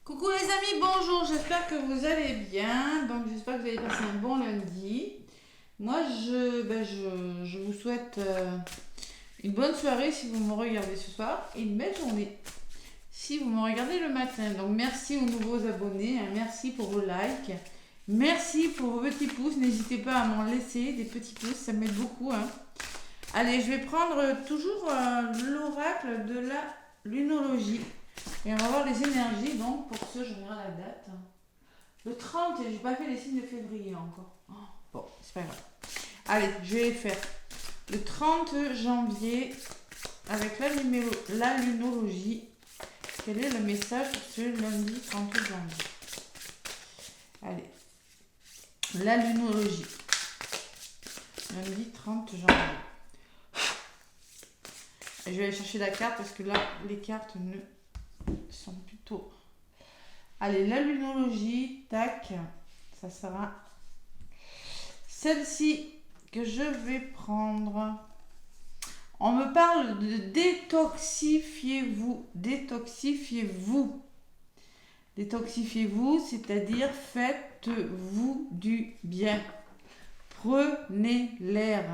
Coucou les amis, bonjour, j'espère que vous allez bien. Donc j'espère que vous allez passer un bon lundi. Moi je vous souhaite une bonne soirée si vous me regardez ce soir et une belle journée si vous me regardez le matin. Donc merci aux nouveaux abonnés, hein, merci pour vos likes, merci pour vos petits pouces. N'hésitez pas à m'en laisser des petits pouces, ça m'aide beaucoup. Hein. Allez, je vais prendre toujours l'oracle de la lunologie. Et on va voir les énergies, donc pour ce, je regarde la date. Le 30, et j'ai pas fait les signes de février encore. Oh, bon, c'est pas grave. Allez, je vais les faire. Le 30 janvier, avec la lunologie. Quel est le message pour ce lundi 30 janvier? Allez, la lunologie. Lundi 30 janvier. Et je vais aller chercher la carte parce que là, les cartes ne sont plutôt... Allez, la lunologie, tac, ça sera celle-ci que je vais prendre. On me parle de détoxifiez-vous, détoxifiez-vous. Détoxifiez-vous, c'est-à-dire faites-vous du bien. Prenez l'air.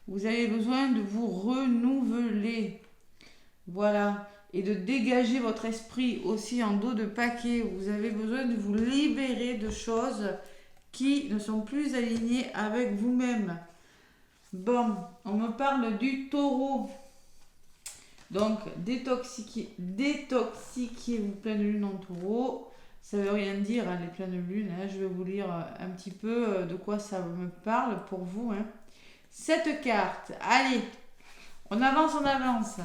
Vous avez besoin de vous renouveler. Voilà. Et de dégager votre esprit aussi en dos de paquet. Vous avez besoin de vous libérer de choses qui ne sont plus alignées avec vous-même. Bon, on me parle du taureau. Donc, détoxiquez-vous pleine lune en taureau. Ça ne veut rien dire, hein, les pleines lunes. Hein. Je vais vous lire un petit peu de quoi ça me parle pour vous. Hein. Cette carte, allez, on avance, on avance.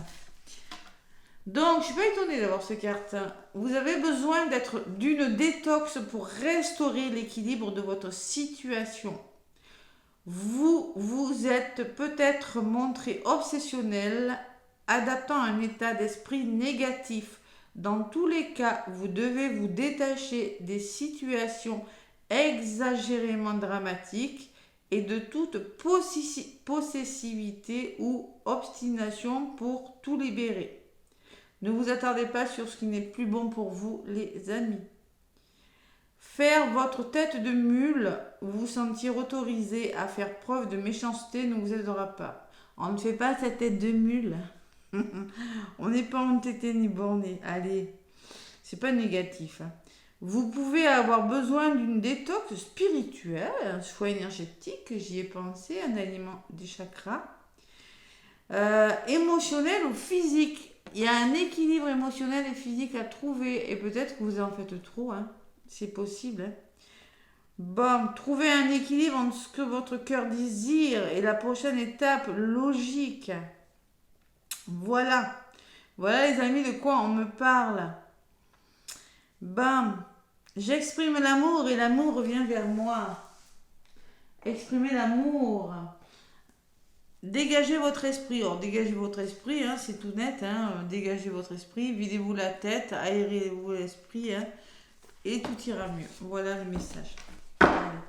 Donc, je ne suis pas étonnée d'avoir cette carte. Vous avez besoin d'une détox pour restaurer l'équilibre de votre situation. Vous vous êtes peut-être montré obsessionnel, adaptant un état d'esprit négatif. Dans tous les cas, vous devez vous détacher des situations exagérément dramatiques et de toute possessivité ou obstination pour tout libérer. Ne vous attardez pas sur ce qui n'est plus bon pour vous, les amis. Faire votre tête de mule, vous sentir autorisé à faire preuve de méchanceté ne vous aidera pas. On ne fait pas cette tête de mule. On n'est pas entêté ni borné. Allez, c'est pas négatif. Hein. Vous pouvez avoir besoin d'une détox spirituelle, un choix énergétique, j'y ai pensé, un aliment des chakras, émotionnel ou physique. Il y a un équilibre émotionnel et physique à trouver et peut-être que vous en faites trop, hein. C'est possible. Hein. Bon, trouvez un équilibre entre ce que votre cœur désire et la prochaine étape logique. Voilà. Voilà les amis de quoi on me parle. Bam. J'exprime l'amour et l'amour revient vers moi. Exprimez l'amour. Dégagez votre esprit. Alors, dégagez votre esprit, hein, c'est tout net. Hein. Dégagez votre esprit, videz-vous la tête, aérez-vous l'esprit, hein, et tout ira mieux. Voilà le message. Allez.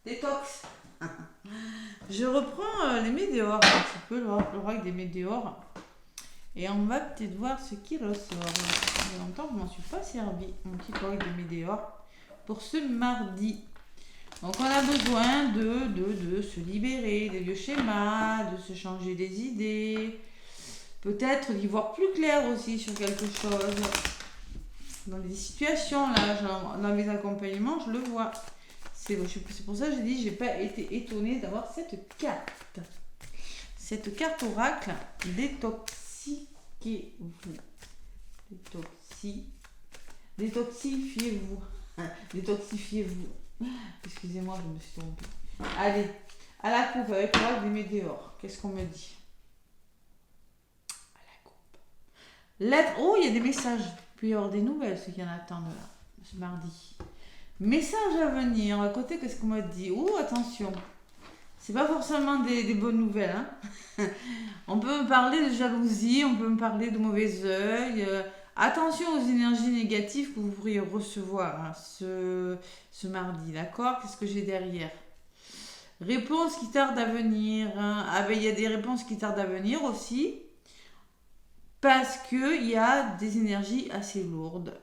Détox. Je reprends les météores, un petit peu, l'oracle des météores. Et on va peut-être voir ce qui ressort. Ça fait longtemps que je ne m'en suis pas servi, mon petit oracle des météores, pour ce mardi. Donc on a besoin de se libérer des vieux schémas, de se changer des idées, peut-être d'y voir plus clair aussi sur quelque chose. Dans des situations, là, dans mes accompagnements, je le vois. C'est pour ça que j'ai dit, j'ai pas été étonnée d'avoir cette carte. Cette carte oracle, détoxifiez-vous. Détoxifiez-vous. Détoxifiez-vous. Excusez-moi, je me suis trompée. Allez, à la coupe avec l'oracle des météores. Qu'est-ce qu'on me dit? À la coupe. Lettre. Oh, il y a des messages. Il peut y avoir des nouvelles, ceux qui en attendent là, ce mardi. Message à venir. À côté, qu'est-ce qu'on m'a dit? Oh, attention. C'est pas forcément des bonnes nouvelles. Hein. On peut me parler de jalousie, on peut me parler de mauvais œil. Attention aux énergies négatives que vous pourriez recevoir hein, ce mardi, d'accord? Qu'est-ce que j'ai derrière? Réponse qui tarde à venir. Hein. Ah ben, il y a des réponses qui tardent à venir aussi. Parce qu'il y a des énergies assez lourdes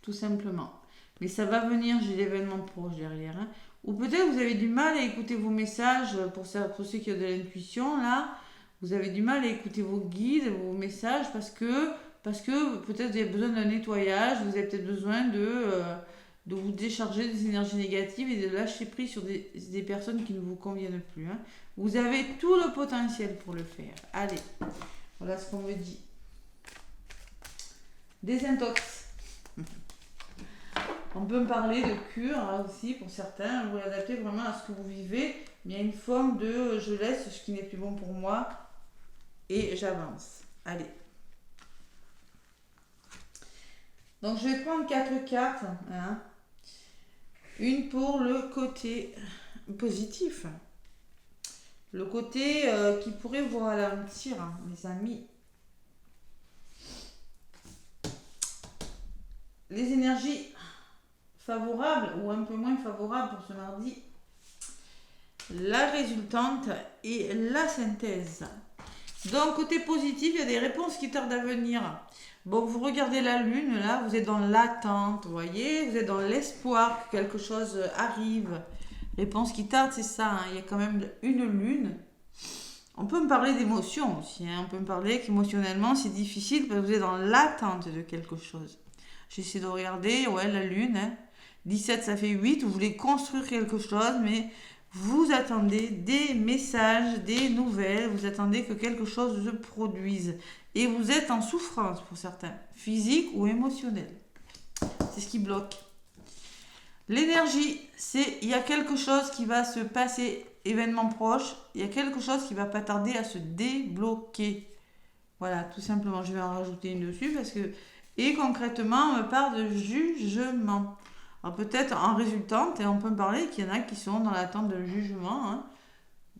tout simplement. Mais ça va venir, j'ai l'événement proche derrière. Hein. Ou peut-être vous avez du mal à écouter vos messages, pour ceux qui ont de l'intuition, là, vous avez du mal à écouter vos guides, vos messages, parce que peut-être vous avez besoin d'un nettoyage, vous avez peut-être besoin de vous décharger des énergies négatives et de lâcher prise sur des personnes qui ne vous conviennent plus. Hein. Vous avez tout le potentiel pour le faire. Allez, voilà ce qu'on me dit. Désintox. On peut me parler de cure hein, aussi pour certains. Vous l'adaptez vraiment à ce que vous vivez. Mais il y a une forme de je laisse ce qui n'est plus bon pour moi et j'avance. Allez. Donc je vais prendre 4 cartes. Hein. Une pour le côté positif. Le côté qui pourrait vous ralentir, hein, mes amis. Les énergies favorables ou un peu moins favorables pour ce mardi. La résultante et la synthèse. Donc, côté positif, il y a des réponses qui tardent à venir. Bon, vous regardez la lune, là, vous êtes dans l'attente, vous voyez, vous êtes dans l'espoir que quelque chose arrive. Réponse qui tarde, c'est ça, hein, il y a quand même une lune. On peut me parler d'émotion aussi, hein, on peut me parler qu'émotionnellement, c'est difficile parce que vous êtes dans l'attente de quelque chose. J'essaie de regarder, ouais, la lune, hein. 17, ça fait 8, vous voulez construire quelque chose, mais vous attendez des messages, des nouvelles, vous attendez que quelque chose se produise. Et vous êtes en souffrance pour certains, physique ou émotionnelle. C'est ce qui bloque. L'énergie, c'est il y a quelque chose qui va se passer, événement proche, il y a quelque chose qui va pas tarder à se débloquer. Voilà, tout simplement, je vais en rajouter une dessus parce que... Et concrètement, on me parle de jugement. Alors peut-être en résultante, et on peut me parler qu'il y en a qui sont dans l'attente d'un jugement. Hein.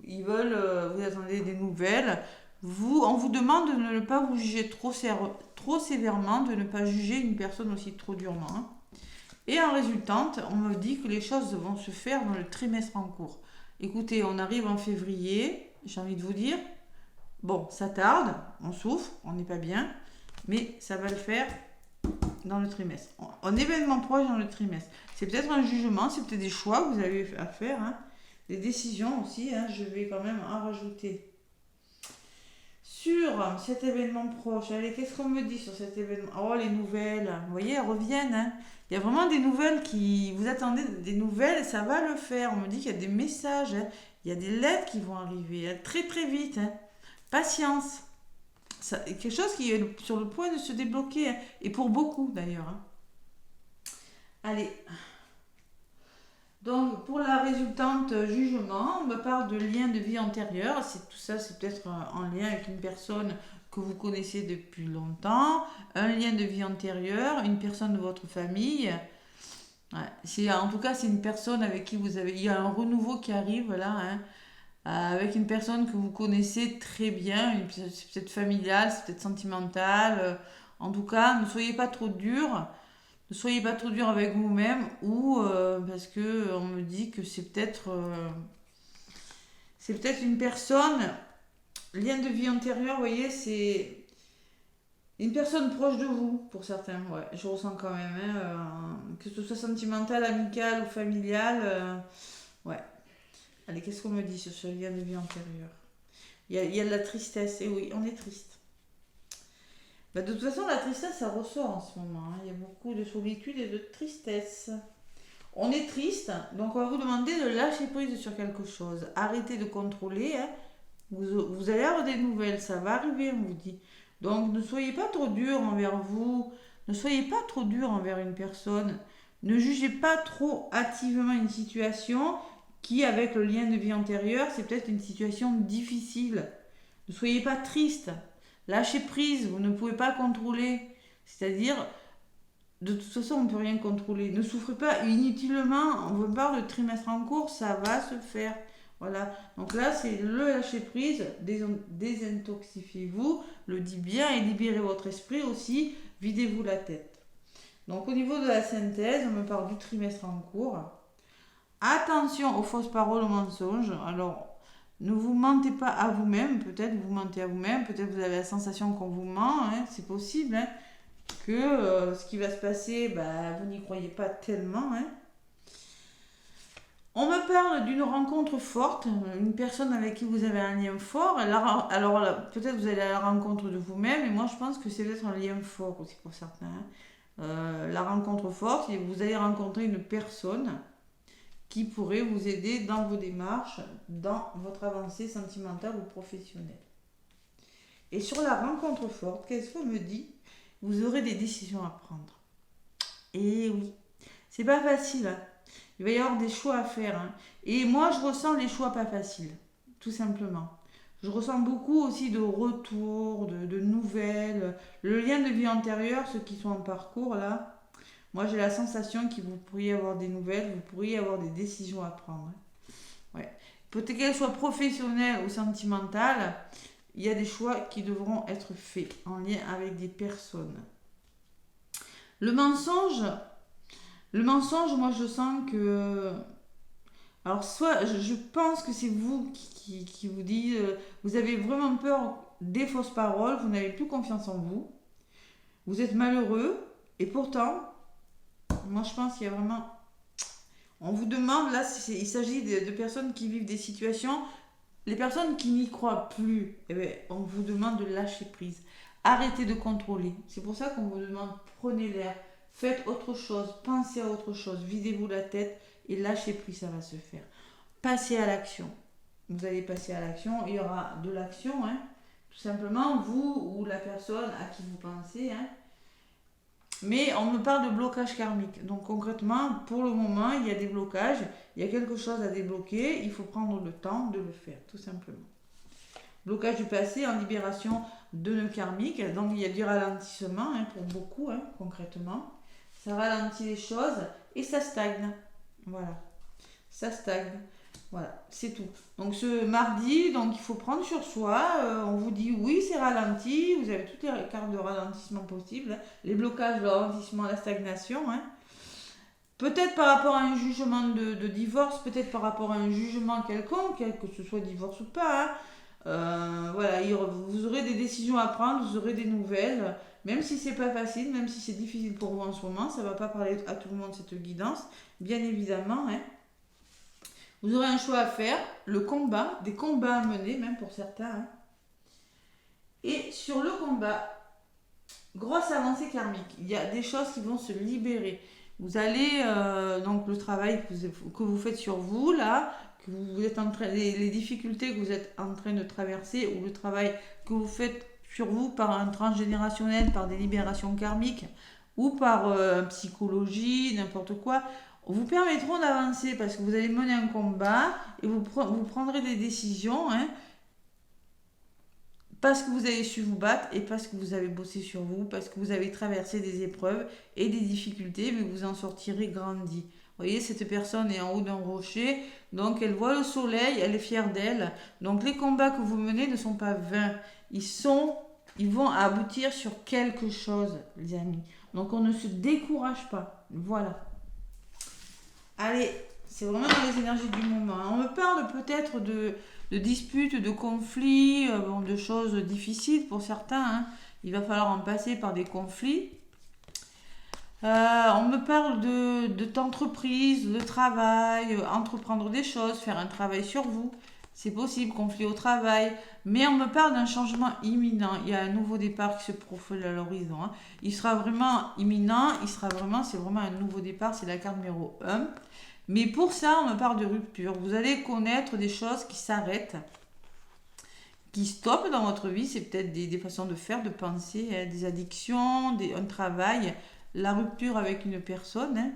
Ils veulent, vous attendez des nouvelles. On vous demande de ne pas vous juger trop sévèrement, de ne pas juger une personne aussi trop durement. Hein. Et en résultante, on me dit que les choses vont se faire dans le trimestre en cours. Écoutez, on arrive en février, j'ai envie de vous dire, bon, ça tarde, on souffre, on n'est pas bien, mais ça va le faire dans le trimestre. Un événement proche dans le trimestre. C'est peut-être un jugement, c'est peut-être des choix que vous avez à faire, hein. Des décisions aussi, hein, je vais quand même en rajouter. Sur cet événement proche, allez, qu'est-ce qu'on me dit sur cet événement? Oh, les nouvelles, vous voyez, elles reviennent. Hein. Il y a vraiment des nouvelles qui... Vous attendez des nouvelles et ça va le faire. On me dit qu'il y a des messages, hein. Il y a des lettres qui vont arriver hein, très très vite. Hein. Patience. Ça, quelque chose qui est sur le point de se débloquer, hein, et pour beaucoup d'ailleurs. Hein. Allez. Donc pour la résultante jugement, on me parle de lien de vie antérieur. Tout ça, c'est peut-être en lien avec une personne que vous connaissez depuis longtemps, un lien de vie antérieur, une personne de votre famille. Ouais, en tout cas, c'est une personne avec qui il y a un renouveau qui arrive là. Hein. Avec une personne que vous connaissez très bien, c'est peut-être familial, c'est peut-être sentimental. En tout cas, ne soyez pas trop dur. Ne soyez pas trop dur avec vous-même ou parce que on me dit que c'est peut-être une personne, lien de vie antérieur, vous voyez, c'est une personne proche de vous pour certains. Ouais, je ressens quand même, hein, que ce soit sentimental, amical ou familial. Ouais. Allez, qu'est-ce qu'on me dit sur ce lien de vie antérieur? Il y a de la tristesse, et oui, on est triste. Bah, de toute façon, la tristesse, ça ressort en ce moment. Hein. Il y a beaucoup de solitude et de tristesse. On est triste, donc on va vous demander de lâcher prise sur quelque chose. Arrêtez de contrôler. Hein. Vous allez avoir des nouvelles, ça va arriver, on vous dit. Donc, ne soyez pas trop dur envers vous. Ne soyez pas trop dur envers une personne. Ne jugez pas trop hâtivement une situation qui, avec le lien de vie antérieur, c'est peut-être une situation difficile. Ne soyez pas triste. Lâchez prise, vous ne pouvez pas contrôler. C'est-à-dire, de toute façon, on ne peut rien contrôler. Ne souffrez pas inutilement. On vous parle de trimestre en cours, ça va se faire. Voilà. Donc là, c'est le lâcher prise. Désintoxifiez-vous, le dit bien, et libérez votre esprit aussi. Videz-vous la tête. Donc au niveau de la synthèse, on me parle du trimestre en cours. Attention aux fausses paroles, aux mensonges. Alors, ne vous mentez pas à vous-même. Peut-être vous mentez à vous-même. Peut-être vous avez la sensation qu'on vous ment. Hein, c'est possible. Hein. que ce qui va se passer, bah, vous n'y croyez pas tellement. Hein. On me parle d'une rencontre forte, une personne avec qui vous avez un lien fort. Alors peut-être vous allez à la rencontre de vous-même, et moi je pense que c'est peut-être un lien fort aussi pour certains. Hein. La rencontre forte, vous allez rencontrer une personne qui pourrait vous aider dans vos démarches, dans votre avancée sentimentale ou professionnelle. Et sur la rencontre forte, qu'est-ce qu'on me dit? Vous aurez des décisions à prendre. Et oui, c'est pas facile. Hein. Il va y avoir des choix à faire. Hein. Et moi, je ressens les choix pas faciles, tout simplement. Je ressens beaucoup aussi de retours, de nouvelles. Le lien de vie antérieure, ceux qui sont en parcours là, moi j'ai la sensation que vous pourriez avoir des nouvelles, vous pourriez avoir des décisions à prendre. Ouais. Peut-être qu'elles soient professionnelles ou sentimentales, il y a des choix qui devront être faits en lien avec des personnes. Le mensonge, moi je sens que... Alors soit je pense que c'est vous qui vous dites, vous avez vraiment peur des fausses paroles, vous n'avez plus confiance en vous, vous êtes malheureux, et pourtant, moi je pense qu'il y a vraiment... On vous demande, là il s'agit de personnes qui vivent des situations, les personnes qui n'y croient plus, eh bien, on vous demande de lâcher prise, arrêtez de contrôler. C'est pour ça qu'on vous demande, prenez l'air. Faites autre chose, pensez à autre chose, videz-vous la tête et lâchez prise, ça va se faire. Passez à l'action. Vous allez passer à l'action, il y aura de l'action, hein, tout simplement, vous ou la personne à qui vous pensez. Hein. Mais on me parle de blocage karmique. Donc concrètement, pour le moment, il y a des blocages, il y a quelque chose à débloquer, il faut prendre le temps de le faire, tout simplement. Blocage du passé en libération de nœuds karmiques, donc il y a du ralentissement hein, pour beaucoup, hein, concrètement. Ça ralentit les choses et ça stagne. Voilà. Ça stagne. Voilà, c'est tout. Donc ce mardi, donc il faut prendre sur soi. On vous dit oui, c'est ralenti. Vous avez toutes les cartes de ralentissement possibles. Hein. Les blocages, le ralentissement, la stagnation. Hein. Peut-être par rapport à un jugement de divorce, peut-être par rapport à un jugement quelconque, que ce soit divorce ou pas. Hein. Voilà, vous aurez des décisions à prendre, vous aurez des nouvelles. Même si c'est pas facile, même si c'est difficile pour vous en ce moment, ça va pas parler à tout le monde cette guidance, bien évidemment. Hein. Vous aurez un choix à faire, le combat, des combats à mener, même pour certains. Hein. Et sur le combat, grosse avancée karmique. Il y a des choses qui vont se libérer. Vous allez, donc le travail que vous faites sur vous, là, que vous êtes en train, les difficultés que vous êtes en train de traverser, ou le travail que vous faites sur vous par un transgénérationnel, par des libérations karmiques, ou par psychologie, n'importe quoi, vous permettront d'avancer parce que vous allez mener un combat et vous prendrez des décisions hein, parce que vous avez su vous battre et parce que vous avez bossé sur vous, parce que vous avez traversé des épreuves et des difficultés, mais vous en sortirez grandi. Vous voyez, cette personne est en haut d'un rocher, donc elle voit le soleil, elle est fière d'elle. Donc les combats que vous menez ne sont pas vains. Ils vont aboutir sur quelque chose, les amis. Donc on ne se décourage pas. Voilà. Allez, c'est vraiment dans les énergies du moment. On me parle peut-être de disputes, de conflits, de choses difficiles pour certains. Hein. Il va falloir en passer par des conflits. On me parle d'entreprise, de travail, entreprendre des choses, faire un travail sur vous. C'est possible, conflit au travail. Mais on me parle d'un changement imminent. Il y a un nouveau départ qui se profile à l'horizon. Hein. Il sera vraiment imminent. C'est vraiment un nouveau départ. C'est la carte numéro 1. Mais pour ça, on me parle de rupture. Vous allez connaître des choses qui s'arrêtent, qui stoppent dans votre vie. C'est peut-être des façons de faire, de penser, hein, des addictions, un travail, la rupture avec une personne. Hein.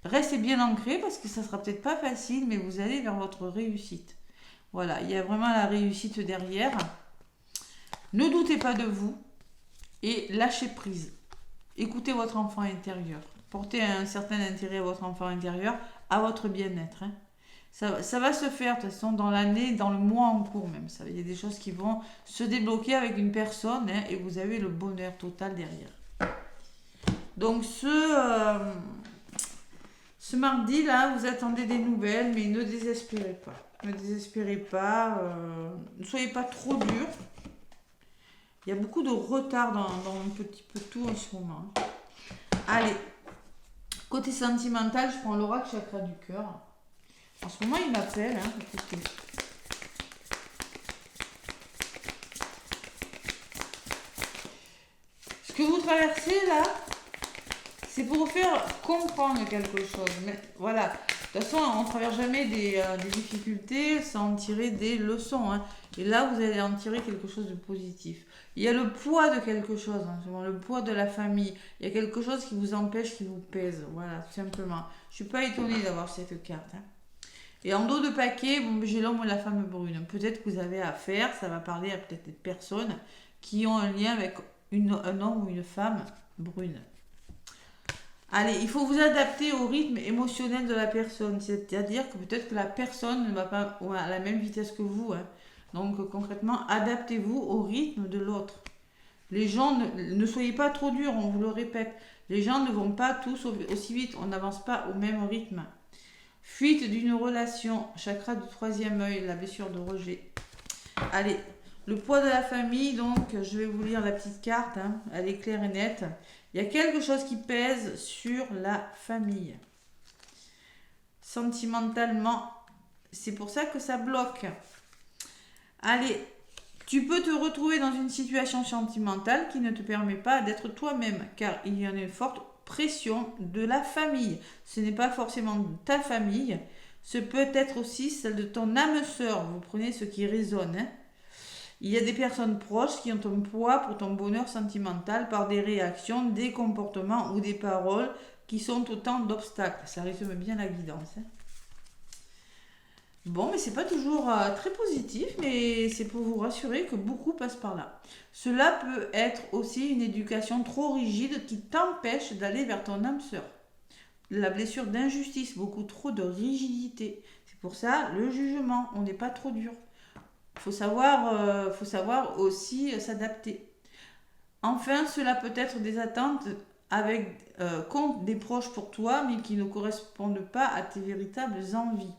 Restez bien ancré parce que ça ne sera peut-être pas facile, mais vous allez vers votre réussite. Voilà, il y a vraiment la réussite derrière. Ne doutez pas de vous et lâchez prise. Écoutez votre enfant intérieur. Portez un certain intérêt à votre enfant intérieur, à votre bien-être. Hein. Ça va se faire de toute façon dans l'année, dans le mois en cours même. Il y a des choses qui vont se débloquer avec une personne hein, et vous avez le bonheur total derrière. Donc ce mardi-là, vous attendez des nouvelles, mais ne désespérez pas. Ne désespérez pas, ne soyez pas trop dur. Il y a beaucoup de retard dans un petit peu tout en ce moment. Allez, côté sentimental, je prends l'oracle chakra du cœur. En ce moment, il m'appelle. Hein, écoutez. Ce que vous traversez là, c'est pour vous faire comprendre quelque chose. Mais voilà, de toute façon, on ne traverse jamais des difficultés sans en tirer des leçons. Hein. Et là, vous allez en tirer quelque chose de positif. Il y a le poids de quelque chose, hein, le poids de la famille. Il y a quelque chose qui vous empêche, qui vous pèse. Voilà, tout simplement. Je ne suis pas étonnée d'avoir cette carte. Hein. Et en dos de paquet, bon, j'ai l'homme et la femme brune. Peut-être que vous avez affaire, ça va parler à peut-être des personnes qui ont un lien avec un homme ou une femme brune. Allez, il faut vous adapter au rythme émotionnel de la personne. C'est-à-dire que peut-être que la personne ne va pas à la même vitesse que vous. Hein. Donc concrètement, adaptez-vous au rythme de l'autre. Les gens, ne soyez pas trop durs, on vous le répète. Les gens ne vont pas tous aussi vite, on n'avance pas au même rythme. Fuite d'une relation, chakra du troisième œil, la blessure de rejet. Allez, le poids de la famille, donc je vais vous lire la petite carte, hein, elle est claire et nette. Il y a quelque chose qui pèse sur la famille. Sentimentalement, c'est pour ça que ça bloque. Allez, tu peux te retrouver dans une situation sentimentale qui ne te permet pas d'être toi-même, car il y en a une forte pression de la famille. Ce n'est pas forcément de ta famille, ce peut être aussi celle de ton âme sœur. Vous prenez ce qui résonne. Hein. Il y a des personnes proches qui ont un poids pour ton bonheur sentimental par des réactions, des comportements ou des paroles qui sont autant d'obstacles. Ça résume bien la guidance. Hein. Bon, mais c'est pas toujours très positif, mais c'est pour vous rassurer que beaucoup passent par là. Cela peut être aussi une éducation trop rigide qui t'empêche d'aller vers ton âme sœur. La blessure d'injustice, beaucoup trop de rigidité. C'est pour ça le jugement, on n'est pas trop dur. Faut savoir aussi s'adapter. Enfin, cela peut être des attentes contre des proches pour toi, mais qui ne correspondent pas à tes véritables envies.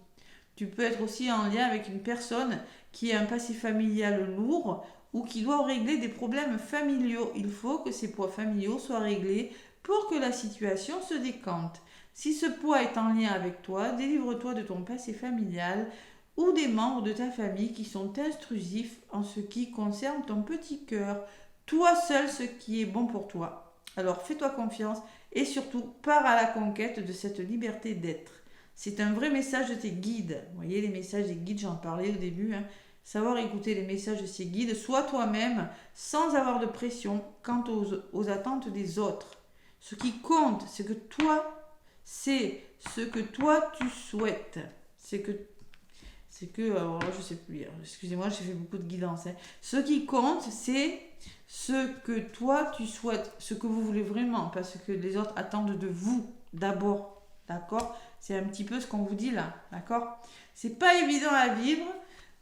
Tu peux être aussi en lien avec une personne qui a un passé familial lourd ou qui doit régler des problèmes familiaux. Il faut que ces poids familiaux soient réglés pour que la situation se décante. Si ce poids est en lien avec toi, délivre-toi de ton passé familial ou des membres de ta famille qui sont intrusifs en ce qui concerne ton petit cœur. Toi seul ce qui est bon pour toi. Alors fais-toi confiance et surtout pars à la conquête de cette liberté d'être. C'est un vrai message de tes guides. Vous voyez les messages des guides, j'en parlais au début. Hein. Savoir écouter les messages de ces guides, sois toi-même sans avoir de pression quant aux attentes des autres. Ce qui compte, c'est ce que toi tu souhaites. Alors là, je sais plus, excusez-moi, j'ai fait beaucoup de guidance. Hein. Ce qui compte, c'est ce que toi tu souhaites, ce que vous voulez vraiment, pas ce que les autres attendent de vous d'abord. D'accord ? C'est un petit peu ce qu'on vous dit là, d'accord ? C'est pas évident à vivre.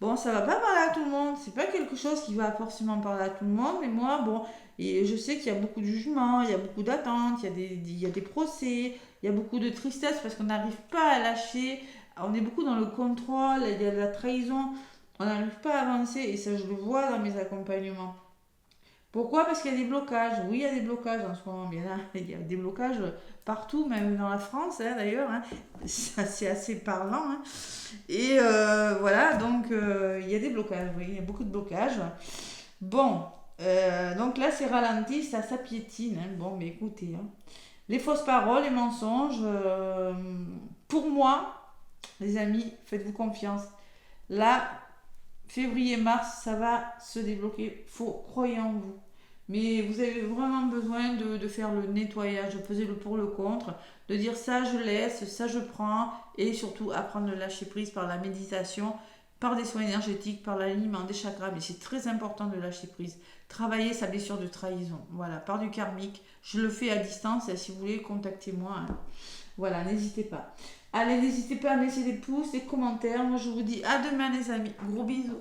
Bon, ça va pas parler à tout le monde. C'est pas quelque chose qui va forcément parler à tout le monde. Mais moi, bon, et je sais qu'il y a beaucoup de jugements, il y a beaucoup d'attentes, il y a des procès, il y a beaucoup de tristesse parce qu'on n'arrive pas à lâcher. On est beaucoup dans le contrôle, il y a de la trahison. On n'arrive pas à avancer et ça, je le vois dans mes accompagnements. Pourquoi ? Parce qu'il y a des blocages. Oui, il y a des blocages en ce moment. Bien là, il y a des blocages partout, même dans la France, hein, d'ailleurs. Hein. C'est assez parlant. Hein. Et voilà, donc il y a des blocages. Oui, il y a beaucoup de blocages. Bon, donc là, c'est ralenti, ça piétine. Hein. Bon, mais écoutez, hein. Les fausses paroles, les mensonges, pour moi, les amis, faites-vous confiance. Là, février-mars, ça va se débloquer. Croyez en vous. Mais vous avez vraiment besoin de faire le nettoyage, de peser le pour le contre, de dire ça je laisse, ça je prends, et surtout apprendre le lâcher prise par la méditation, par des soins énergétiques, par l'alignement des chakras. Mais c'est très important de lâcher prise. Travailler sa blessure de trahison, voilà, par du karmique. Je le fais à distance, et si vous voulez, contactez-moi. Hein. Voilà, n'hésitez pas. Allez, n'hésitez pas à me laisser des pouces, des commentaires. Moi, je vous dis à demain, les amis. Gros bisous.